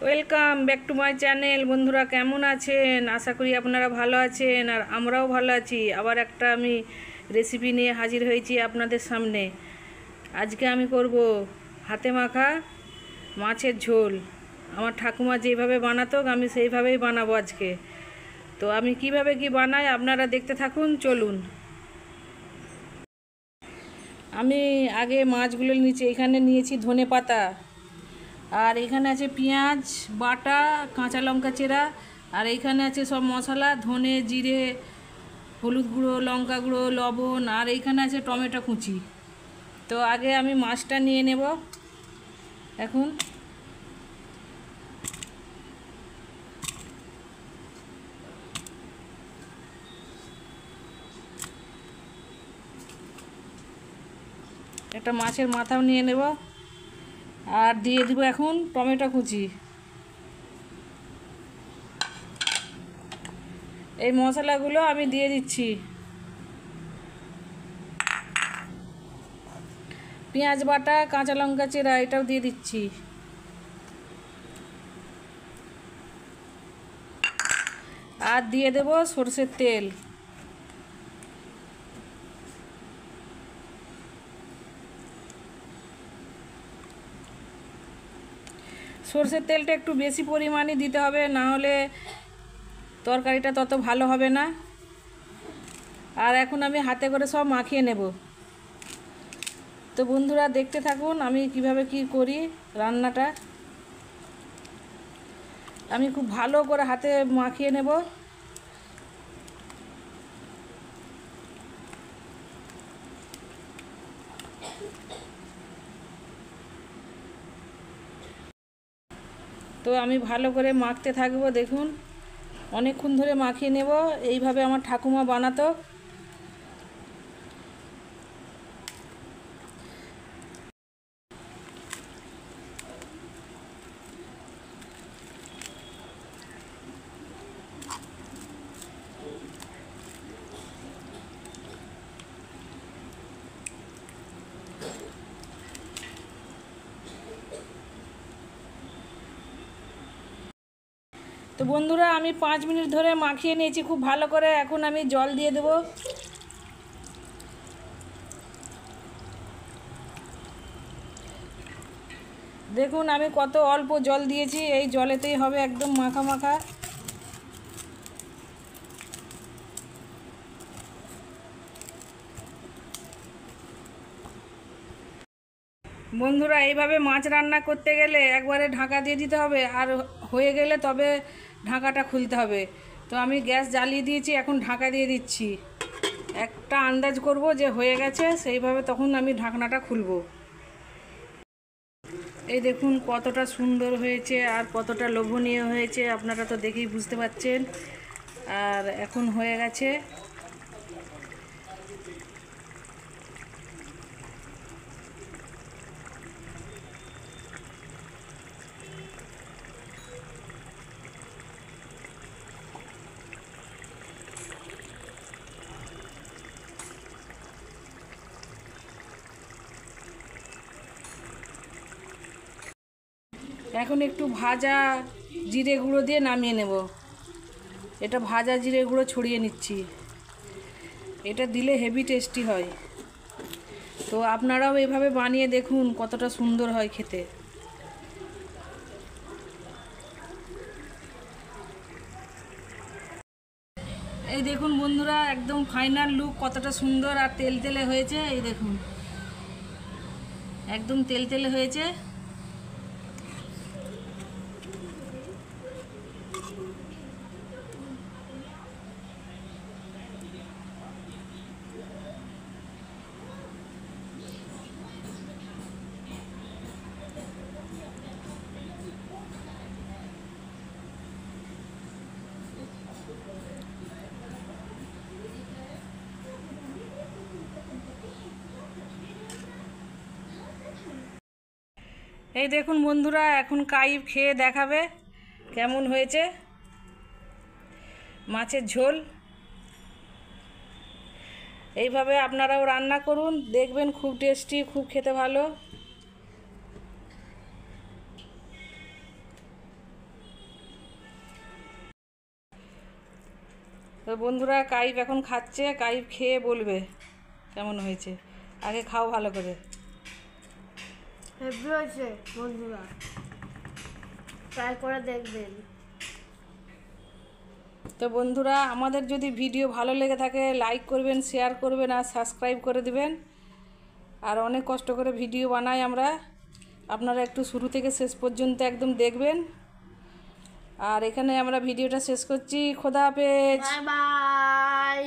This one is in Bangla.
Welcome back to my channel. বন্ধুরা কেমন আছেন? আশা করি আপনারা ভালো আছেন, আর আমরাও ভালো আছি। আবার একটা আমি রেসিপি নিয়ে হাজির হয়েছি আপনাদের সামনে। আজকে আমি করব হাতে মাখা মাছের ঝোল। আমার ঠাকুমা যেভাবে বানাতো আমি সেইভাবেই বানাবো আজকে। তো আমি কিভাবে কি বানাই আপনারা দেখতে থাকুন, চলুন। আমি আগে মাছগুলো নিচে এখানে নিয়েছি ধনে পাতা, আর এখানে আছে পেঁয়াজ বাটা, কাঁচা লঙ্কা চেরা, আর এইখানে আছে সব মশলা, ধনে জিরে, হলুদ গুঁড়ো, লঙ্কা গুঁড়ো, লবণ, আর এইখানে আছে টমেটো কুচি। তো আগে আমি মাছটা নিয়ে নেব। এখন একটা মাছের মাথাও নিয়ে নেব, আর দিয়ে দিব এখন টমেটো কুচি। এই মশলাগুলো আমি দিয়ে দিচ্ছি। পেঁয়াজ বাটা, কাঁচা লঙ্কা চেরা, এটাও দিয়ে দিচ্ছি। আর দিয়ে দেব সরষের তেল। সরষের তেলটা একটু বেশি পরিমাণে দিতে হবে, না হলে তরকারিটা তত ভালো হবে না। আর এখন আমি হাতে করে সব মাখিয়ে নেব। তো বন্ধুরা দেখতে থাকুন আমি কিভাবে কি করি রান্নাটা। আমি খুব ভালো করে হাতে মাখিয়ে নেব। তো আমি ভালো করে মাখতে থাকবো, দেখুন অনেকক্ষণ ধরে মাখিয়ে নেব। এইভাবে আমার ঠাকুমা বানাতো। তো বন্ধুরা আমি 5 মিনিট ধরে মাখিয়ে নিয়েছি খুব ভালো করে। এখন আমি জল দিয়ে দেব। দেখুন আমি কত অল্প জল দিয়েছি, এই জলেতেই হবে একদম মাখা মাখা। বন্ধুরা এইভাবে মাছ রান্না করতে গেলে একবারে ঢাকা দিয়ে দিতে হবে, আর হয়ে গেলে তবে ঢাকাটা খুলতে হবে। তো আমি গ্যাস জ্বালিয়ে দিয়েছি, এখন ঢাকা দিয়ে দিচ্ছি। একটা আন্দাজ করব যে হয়ে গেছে, সেইভাবে তখন আমি ঢাকনাটা খুলব। এই দেখুন কতটা সুন্দর হয়েছে আর কতটা লোভনীয় হয়েছে, আপনারা তো দেখেই বুঝতে পারছেন। আর এখন হয়ে গেছে। এখন একটু ভাজা জিরে গুঁড়ো দিয়ে নামিয়ে নেব। এটা ভাজা জিরে গুঁড়ো ছড়িয়ে নিচ্ছি। এটা দিলে হেভি টেস্টি হয়। তো আপনারাও এভাবে বানিয়ে দেখুন কতটা সুন্দর হয় খেতে। এই দেখুন বন্ধুরা একদম ফাইনাল লুক কতটা সুন্দর আর তেলতেলে হয়েছে। এই দেখুন একদম তেলতেলে হয়েছে। এই দেখুন বন্ধুরা এখন কাইব খেয়ে দেখাবে কেমন হয়েছে মাছের ঝোল। এইভাবে আপনারাও রান্না করুন, দেখবেন খুব টেস্টি, খুব খেতে ভালো। তো বন্ধুরা কাইফ এখন খাচ্ছে, কাইফ খেয়ে বলবে কেমন হয়েছে। আগে খাও ভালো করে। হেভি হয়েছে বন্ধুরা, ট্রাই করে দেখবেন। তো বন্ধুরা আমাদের যদি ভিডিও ভালো লেগে থাকে লাইক করবেন, শেয়ার করবেন আর সাবস্ক্রাইব করে দিবেন। আর অনেক কষ্ট করে ভিডিও বানাই আমরা, আপনারা একটু শুরু থেকে শেষ পর্যন্ত একদম দেখবেন। আর এখানে আমরা ভিডিওটা শেষ করছি। খোদা হাফেজ। Bye bye.